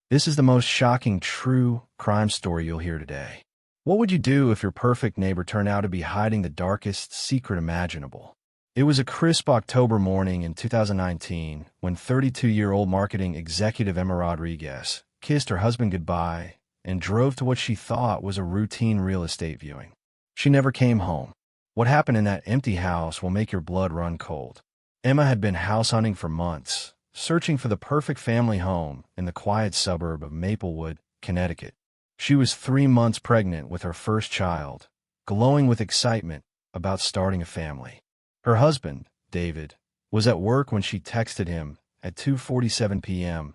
This is the most shocking true crime story you'll hear today. What would you do if your perfect neighbor turned out to be hiding the darkest secret imaginable? It was a crisp October morning in 2019 when 32-year-old marketing executive Emma Rodriguez kissed her husband goodbye and drove to what she thought was a routine real estate viewing. She never came home. What happened in that empty house will make your blood run cold. Emma had been house hunting for months, searching for the perfect family home in the quiet suburb of Maplewood, Connecticut. She was 3 months pregnant with her first child, glowing with excitement about starting a family. Her husband, David, was at work when she texted him at 2:47 p.m.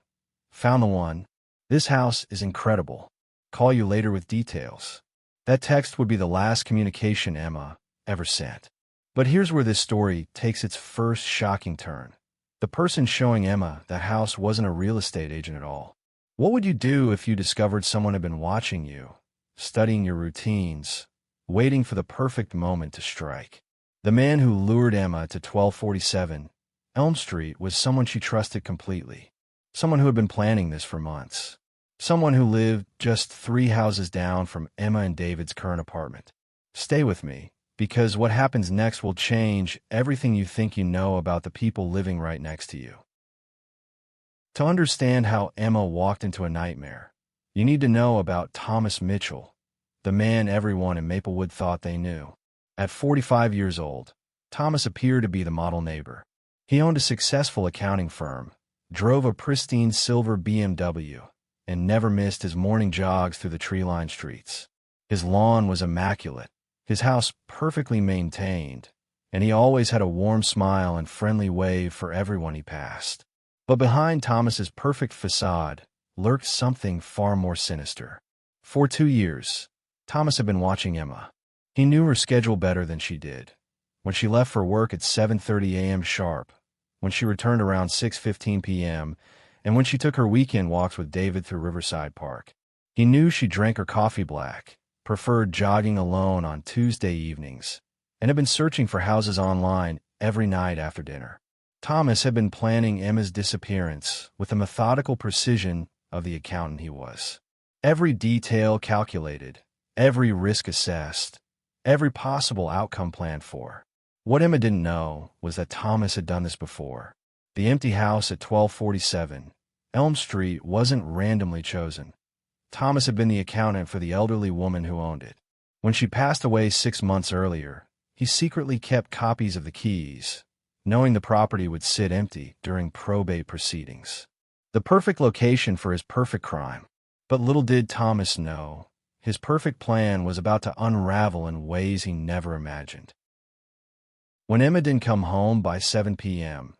"Found the one. This house is incredible. Call you later with details." That text would be the last communication Emma ever sent. But here's where this story takes its first shocking turn. The person showing Emma the house wasn't a real estate agent at all. What would you do if you discovered someone had been watching you, studying your routines, waiting for the perfect moment to strike? The man who lured Emma to 1247 Elm Street was someone she trusted completely, someone who had been planning this for months, someone who lived just 3 houses down from Emma and David's current apartment. Stay with me, because what happens next will change everything you think you know about the people living right next to you. To understand how Emma walked into a nightmare, you need to know about Thomas Mitchell, the man everyone in Maplewood thought they knew. At 45 years old, Thomas appeared to be the model neighbor. He owned a successful accounting firm, drove a pristine silver BMW, and never missed his morning jogs through the tree-lined streets. His lawn was immaculate, his house perfectly maintained, and he always had a warm smile and friendly wave for everyone he passed. But behind Thomas's perfect facade lurked something far more sinister. For 2 years, Thomas had been watching Emma. He knew her schedule better than she did. When she left for work at 7:30 a.m. sharp, when she returned around 6:15 p.m., and when she took her weekend walks with David through Riverside Park. He knew she drank her coffee black, preferred jogging alone on Tuesday evenings, and had been searching for houses online every night after dinner. Thomas had been planning Emma's disappearance with the methodical precision of the accountant he was. Every detail calculated, every risk assessed, every possible outcome planned for. What Emma didn't know was that Thomas had done this before. The empty house at 1247 Elm Street wasn't randomly chosen. Thomas had been the accountant for the elderly woman who owned it. When she passed away 6 months earlier, he secretly kept copies of the keys, knowing the property would sit empty during probate proceedings. The perfect location for his perfect crime. But little did Thomas know, his perfect plan was about to unravel in ways he never imagined. When Emma didn't come home by 7 p.m.,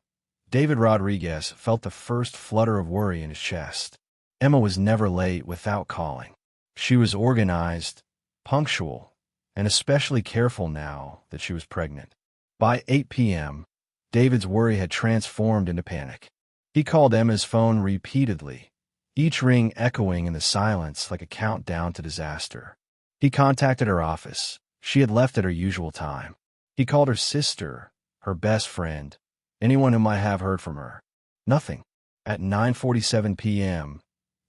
David Rodriguez felt the first flutter of worry in his chest. Emma was never late without calling. She was organized, punctual, and especially careful now that she was pregnant. By 8 p.m., David's worry had transformed into panic. He called Emma's phone repeatedly, each ring echoing in the silence like a countdown to disaster. He contacted her office. She had left at her usual time. He called her sister, her best friend, anyone who might have heard from her. Nothing. At 9:47 p.m.,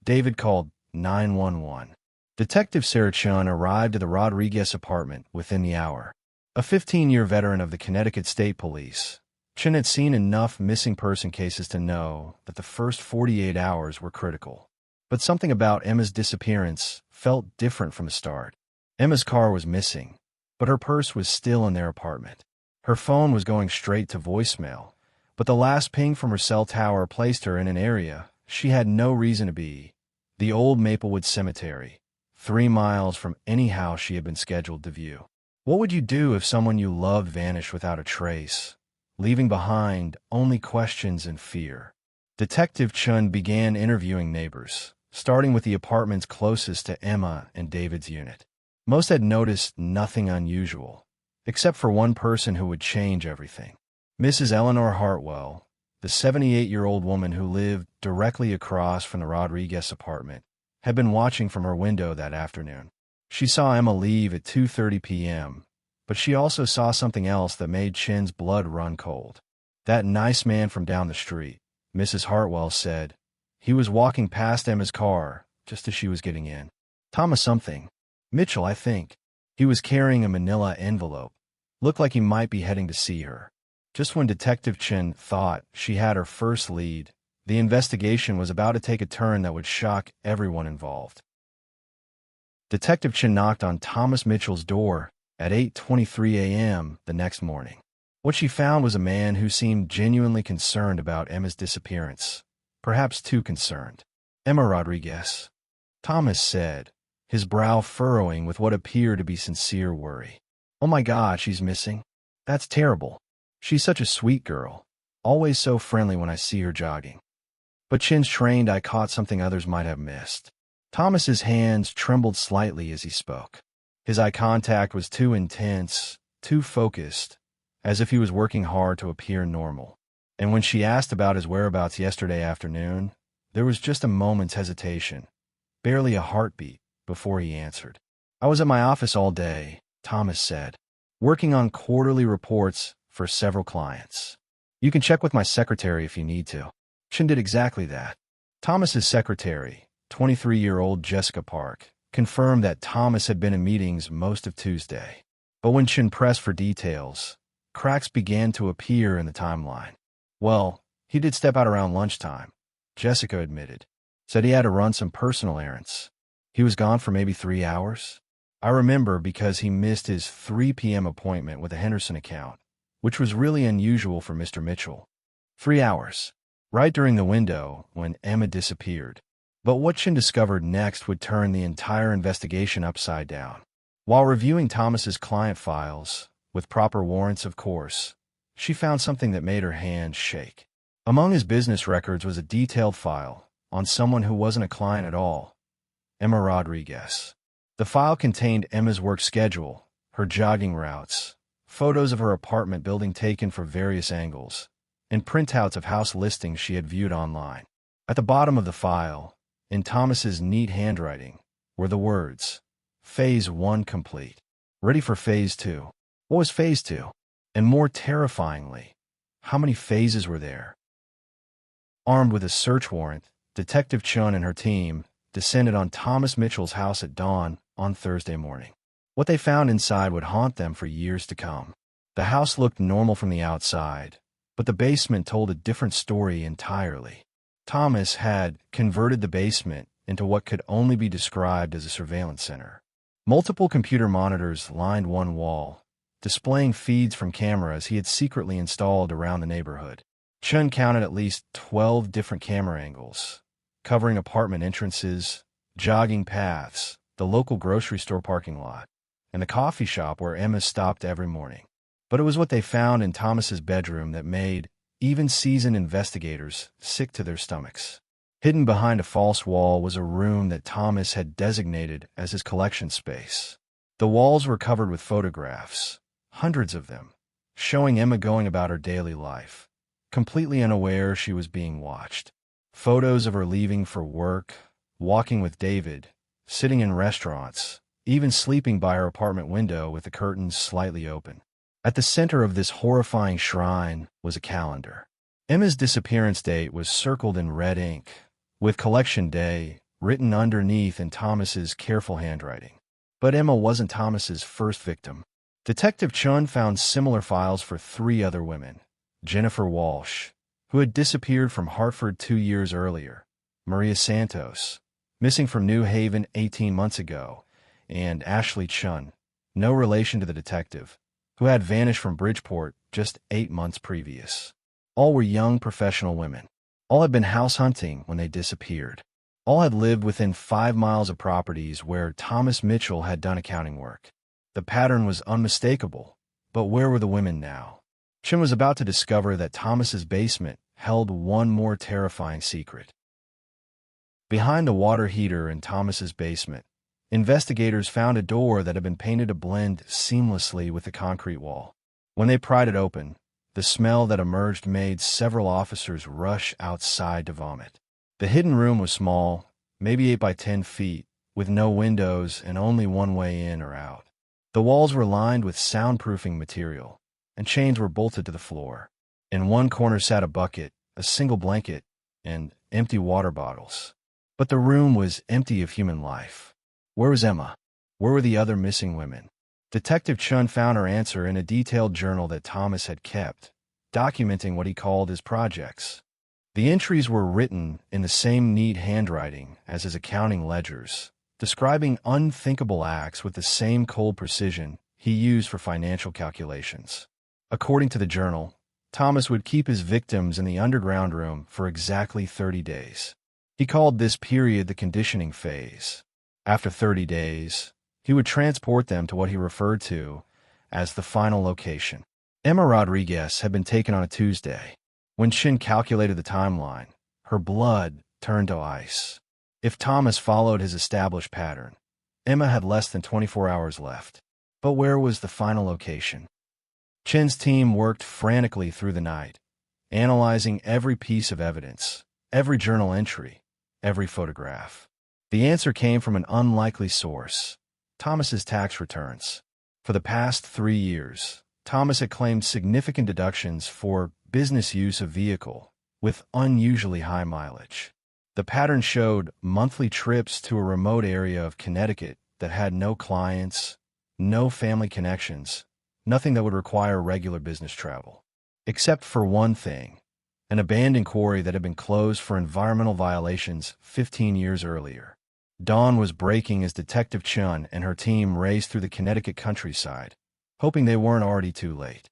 David called 911. Detective Sarah Chun arrived at the Rodriguez apartment within the hour. A 15-year veteran of the Connecticut State Police, Chun had seen enough missing person cases to know that the first 48 hours were critical. But something about Emma's disappearance felt different from the start. Emma's car was missing, but her purse was still in their apartment. Her phone was going straight to voicemail, but the last ping from her cell tower placed her in an area she had no reason to be, the old Maplewood Cemetery, 3 miles from any house she had been scheduled to view. What would you do if someone you loved vanished without a trace, leaving behind only questions and fear? Detective Chun began interviewing neighbors, starting with the apartments closest to Emma and David's unit. Most had noticed nothing unusual, except for one person who would change everything. Mrs. Eleanor Hartwell, the 78-year-old woman who lived directly across from the Rodriguez apartment, had been watching from her window that afternoon. She saw Emma leave at 2:30 p.m., but she also saw something else that made Chin's blood run cold. That nice man from down the street, Mrs. Hartwell said, He was walking past Emma's car, just as she was getting in. Thomas something. Mitchell, I think. He was carrying a manila envelope. Looked like he might be heading to see her. Just when Detective Chen thought she had her first lead, the investigation was about to take a turn that would shock everyone involved. Detective Chen knocked on Thomas Mitchell's door at 8:23 a.m. the next morning. What she found was a man who seemed genuinely concerned about Emma's disappearance, perhaps too concerned. "Emma Rodriguez," Thomas said, his brow furrowing with what appeared to be sincere worry. "Oh my God, she's missing? That's terrible. She's such a sweet girl, always so friendly when I see her jogging." But Chen's trained eye caught something others might have missed. Thomas's hands trembled slightly as he spoke. His eye contact was too intense, too focused, as if he was working hard to appear normal. And when she asked about his whereabouts yesterday afternoon, there was just a moment's hesitation, barely a heartbeat, before he answered. "I was at my office all day," Thomas said, "working on quarterly reports for several clients. You can check with my secretary if you need to." Chen did exactly that. Thomas's secretary, 23-year-old Jessica Park, confirmed that Thomas had been in meetings most of Tuesday. But when Chen pressed for details, cracks began to appear in the timeline. "Well, he did step out around lunchtime," Jessica admitted. "Said he had to run some personal errands. He was gone for maybe 3 hours. I remember because he missed his 3 p.m. appointment with the Henderson account, which was really unusual for Mr. Mitchell. 3 hours, right during the window when Emma disappeared." But what Chen discovered next would turn the entire investigation upside down. While reviewing Thomas's client files, with proper warrants of course, she found something that made her hands shake. Among his business records was a detailed file on someone who wasn't a client at all, Emma Rodriguez. The file contained Emma's work schedule, her jogging routes, photos of her apartment building taken from various angles, and printouts of house listings she had viewed online. At the bottom of the file, in Thomas's neat handwriting, were the words, "Phase 1 complete. Ready for Phase 2. What was Phase 2? And more terrifyingly, how many phases were there? Armed with a search warrant, Detective Chun and her team descended on Thomas Mitchell's house at dawn on Thursday morning. What they found inside would haunt them for years to come. The house looked normal from the outside, but the basement told a different story entirely. Thomas had converted the basement into what could only be described as a surveillance center. Multiple computer monitors lined one wall, displaying feeds from cameras he had secretly installed around the neighborhood. Chun counted at least 12 different camera angles, covering apartment entrances, jogging paths, the local grocery store parking lot, and the coffee shop where Emma stopped every morning. But it was what they found in Thomas's bedroom that made even seasoned investigators sick to their stomachs. Hidden behind a false wall was a room that Thomas had designated as his collection space. The walls were covered with photographs, hundreds of them, showing Emma going about her daily life, completely unaware she was being watched. Photos of her leaving for work, walking with David, sitting in restaurants, even sleeping by her apartment window with the curtains slightly open. At the center of this horrifying shrine was a calendar. Emma's disappearance date was circled in red ink, with collection day written underneath in Thomas's careful handwriting. But Emma wasn't Thomas's first victim. Detective Chun found similar files for 3 other women: Jennifer Walsh, who had disappeared from Hartford 2 years earlier, Maria Santos, missing from New Haven 18 months ago, and Ashley Chun, no relation to the detective, who had vanished from Bridgeport just 8 months previous. All were young professional women. All had been house hunting when they disappeared. All had lived within 5 miles of properties where Thomas Mitchell had done accounting work. The pattern was unmistakable, but where were the women now? Chin was about to discover that Thomas's basement held one more terrifying secret. Behind the water heater in Thomas's basement, investigators found a door that had been painted to blend seamlessly with the concrete wall. When they pried it open, the smell that emerged made several officers rush outside to vomit. The hidden room was small, maybe 8 by 10 feet, with no windows and only one way in or out. The walls were lined with soundproofing material, and chains were bolted to the floor. In one corner sat a bucket, a single blanket, and empty water bottles. But the room was empty of human life. Where was Emma? Where were the other missing women? Detective Chun found her answer in a detailed journal that Thomas had kept, documenting what he called his projects. The entries were written in the same neat handwriting as his accounting ledgers, describing unthinkable acts with the same cold precision he used for financial calculations. According to the journal, Thomas would keep his victims in the underground room for exactly 30 days. He called this period the conditioning phase. After 30 days, he would transport them to what he referred to as the final location. Emma Rodriguez had been taken on a Tuesday. When Chin calculated the timeline, her blood turned to ice. If Thomas followed his established pattern, Emma had less than 24 hours left. But where was the final location? Chin's team worked frantically through the night, analyzing every piece of evidence, every journal entry, every photograph. The answer came from an unlikely source: Thomas's tax returns. For the past 3 years, Thomas had claimed significant deductions for business use of vehicle with unusually high mileage. The pattern showed monthly trips to a remote area of Connecticut that had no clients, no family connections, nothing that would require regular business travel. Except for one thing: an abandoned quarry that had been closed for environmental violations 15 years earlier. Dawn was breaking as Detective Chun and her team raced through the Connecticut countryside, hoping they weren't already too late.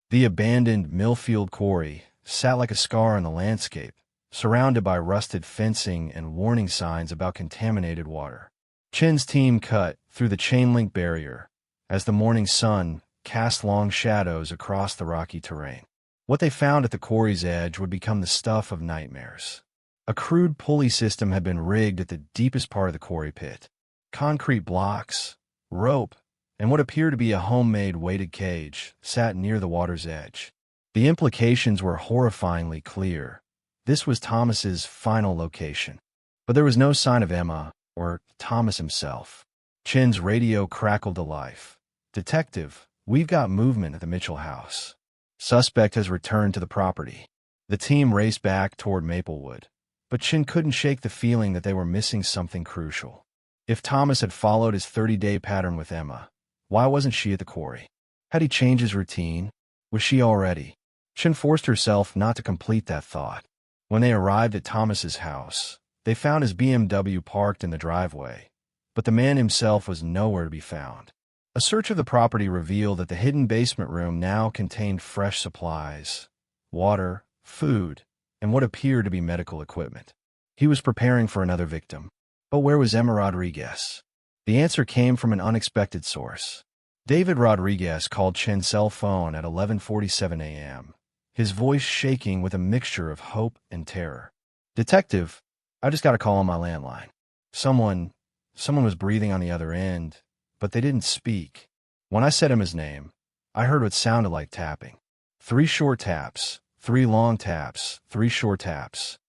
The abandoned Millfield quarry sat like a scar in the landscape, surrounded by rusted fencing and warning signs about contaminated water. Chin's team cut through the chain-link barrier as the morning sun cast long shadows across the rocky terrain. What they found at the quarry's edge would become the stuff of nightmares. A crude pulley system had been rigged at the deepest part of the quarry pit. Concrete blocks, rope, and what appeared to be a homemade weighted cage sat near the water's edge. The implications were horrifyingly clear. This was Thomas's final location. But there was no sign of Emma or Thomas himself. Chin's radio crackled to life. "Detective, we've got movement at the Mitchell house. Suspect has returned to the property." The team raced back toward Maplewood, but Chin couldn't shake the feeling that they were missing something crucial. If Thomas had followed his 30-day pattern with Emma, why wasn't she at the quarry? Had he changed his routine? Was she already? Chin forced herself not to complete that thought. When they arrived at Thomas's house, they found his BMW parked in the driveway, but the man himself was nowhere to be found. A search of the property revealed that the hidden basement room now contained fresh supplies, water, food, and what appeared to be medical equipment. He was preparing for another victim. But where was Emma Rodriguez? The answer came from an unexpected source. David Rodriguez called Chin's cell phone at 11:47 a.m., his voice shaking with a mixture of hope and terror. "Detective, I just got a call on my landline. Someone was breathing on the other end, but they didn't speak. When I said Emma's name, I heard what sounded like tapping. 3 short taps, 3 long taps, 3 short taps.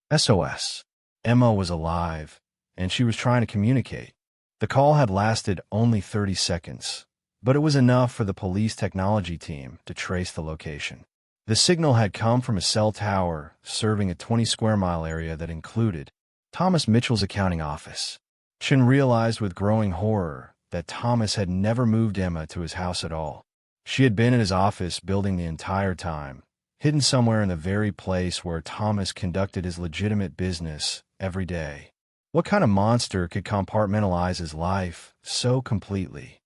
SOS. Emma was alive, and she was trying to communicate." The call had lasted only 30 seconds, but it was enough for the police technology team to trace the location. The signal had come from a cell tower serving a 20-square-mile area that included Thomas Mitchell's accounting office. Chin realized with growing horror that Thomas had never moved Emma to his house at all. She had been in his office building the entire time, hidden somewhere in the very place where Thomas conducted his legitimate business every day. What kind of monster could compartmentalize his life so completely?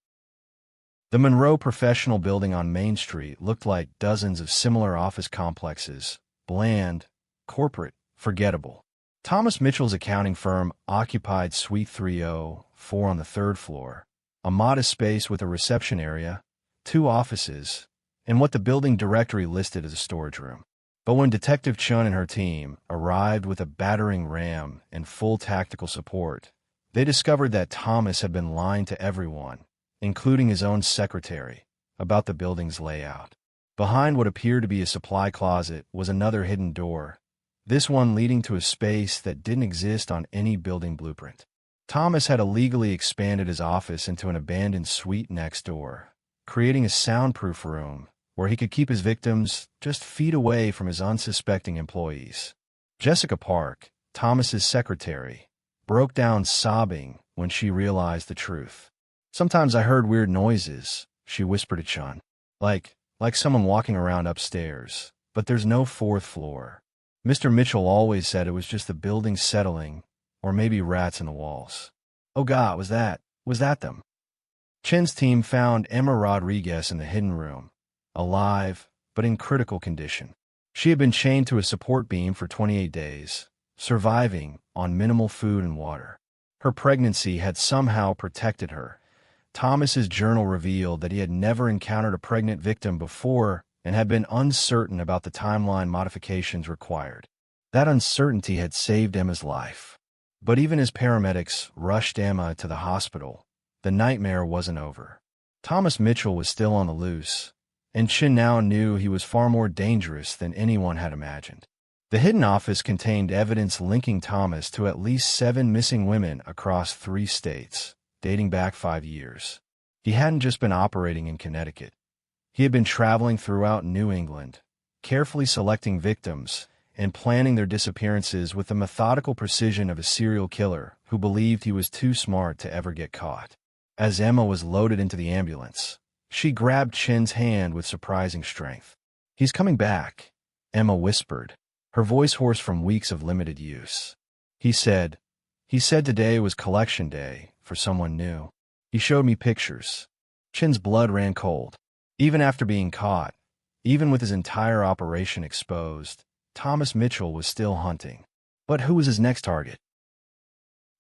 The Monroe Professional Building on Main Street looked like dozens of similar office complexes, bland, corporate, forgettable. Thomas Mitchell's accounting firm occupied Suite 304 on the 3rd floor, a modest space with a reception area, 2 offices, and what the building directory listed as a storage room. But when Detective Chun and her team arrived with a battering ram and full tactical support, they discovered that Thomas had been lying to everyone, including his own secretary, about the building's layout. Behind what appeared to be a supply closet was another hidden door, this one leading to a space that didn't exist on any building blueprint. Thomas had illegally expanded his office into an abandoned suite next door, creating a soundproof room where he could keep his victims just feet away from his unsuspecting employees. Jessica Park, Thomas's secretary, broke down sobbing when she realized the truth. "Sometimes I heard weird noises," she whispered to Chun. Like someone walking around upstairs. But there's no fourth floor. Mr. Mitchell always said it was just the building settling, or maybe rats in the walls. "Oh God, was that them?" Chin's team found Emma Rodriguez in the hidden room, alive, but in critical condition. She had been chained to a support beam for 28 days, surviving on minimal food and water. Her pregnancy had somehow protected her. Thomas's journal revealed that he had never encountered a pregnant victim before and had been uncertain about the timeline modifications required. That uncertainty had saved Emma's life. But even as paramedics rushed Emma to the hospital, the nightmare wasn't over. Thomas Mitchell was still on the loose, and Chin now knew he was far more dangerous than anyone had imagined. The hidden office contained evidence linking Thomas to at least 7 missing women across 3 states, dating back 5 years. He hadn't just been operating in Connecticut. He had been traveling throughout New England, carefully selecting victims and planning their disappearances with the methodical precision of a serial killer who believed he was too smart to ever get caught. As Emma was loaded into the ambulance, she grabbed Chin's hand with surprising strength. "He's coming back," Emma whispered, her voice hoarse from weeks of limited use. He said today was collection day for someone new. He showed me pictures." Chin's blood ran cold. Even after being caught, even with his entire operation exposed, Thomas Mitchell was still hunting. But who was his next target?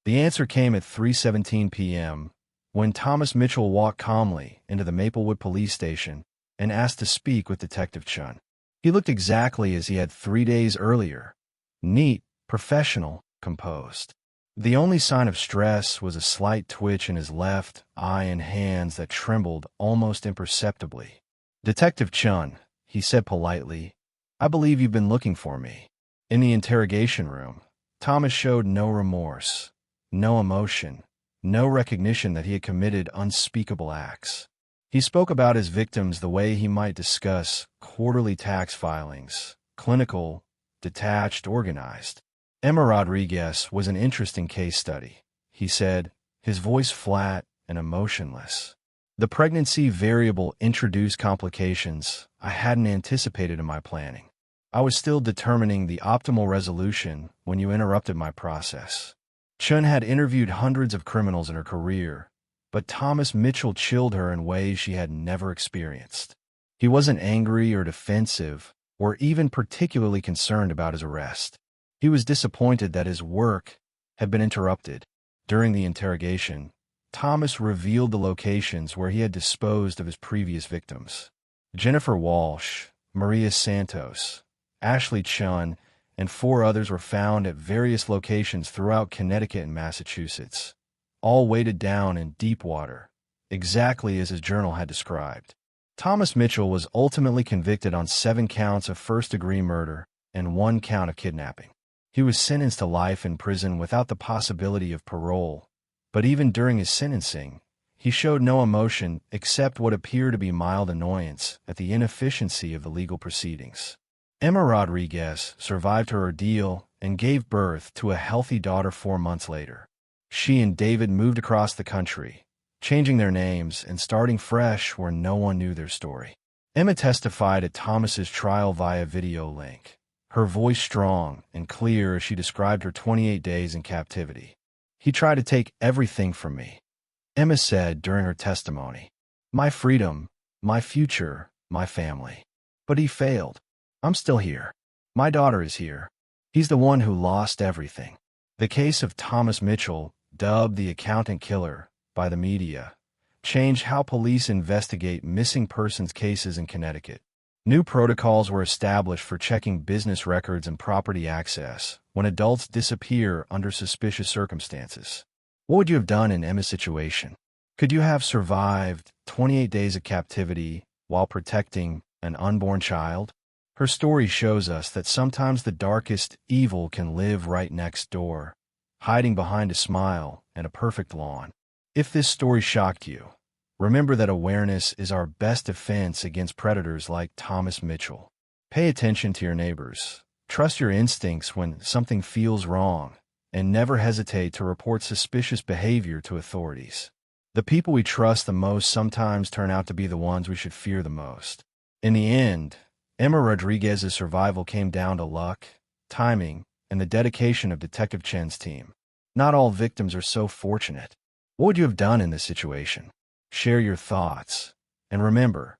The answer came at 3:17 p.m., when Thomas Mitchell walked calmly into the Maplewood police station and asked to speak with Detective Chun. He looked exactly as he had 3 days earlier: neat, professional, composed. The only sign of stress was a slight twitch in his left eye and hands that trembled almost imperceptibly. "Detective Chun," he said politely, "I believe you've been looking for me." In the interrogation room, Thomas showed no remorse, no emotion, no recognition that he had committed unspeakable acts. He spoke about his victims the way he might discuss quarterly tax filings: clinical, detached, organized. "Emma Rodriguez was an interesting case study," he said, his voice flat and emotionless. "The pregnancy variable introduced complications I hadn't anticipated in my planning. I was still determining the optimal resolution when you interrupted my process." Chun had interviewed hundreds of criminals in her career, but Thomas Mitchell chilled her in ways she had never experienced. He wasn't angry or defensive or even particularly concerned about his arrest. He was disappointed that his work had been interrupted. During the interrogation, Thomas revealed the locations where he had disposed of his previous victims. Jennifer Walsh, Maria Santos, Ashley Chun, and 4 others were found at various locations throughout Connecticut and Massachusetts, all weighted down in deep water, exactly as his journal had described. Thomas Mitchell was ultimately convicted on 7 counts of first-degree murder and 1 count of kidnapping. He was sentenced to life in prison without the possibility of parole, but even during his sentencing, he showed no emotion except what appeared to be mild annoyance at the inefficiency of the legal proceedings. Emma Rodriguez survived her ordeal and gave birth to a healthy daughter 4 months later. She and David moved across the country, changing their names and starting fresh where no one knew their story. Emma testified at Thomas's trial via video link, her voice strong and clear as she described her 28 days in captivity. "He tried to take everything from me," Emma said during her testimony. "My freedom, my future, my family. But he failed. I'm still here. My daughter is here. He's the one who lost everything." The case of Thomas Mitchell, dubbed the accountant killer by the media, changed how police investigate missing persons cases in Connecticut. New protocols were established for checking business records and property access when adults disappear under suspicious circumstances. What would you have done in Emma's situation? Could you have survived 28 days of captivity while protecting an unborn child? Her story shows us that sometimes the darkest evil can live right next door, hiding behind a smile and a perfect lawn. If this story shocked you, remember that awareness is our best defense against predators like Thomas Mitchell. Pay attention to your neighbors. Trust your instincts when something feels wrong, and never hesitate to report suspicious behavior to authorities. The people we trust the most sometimes turn out to be the ones we should fear the most. In the end, Emma Rodriguez's survival came down to luck, timing, and the dedication of Detective Chen's team. Not all victims are so fortunate. What would you have done in this situation? Share your thoughts. And remember,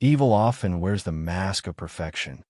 evil often wears the mask of perfection.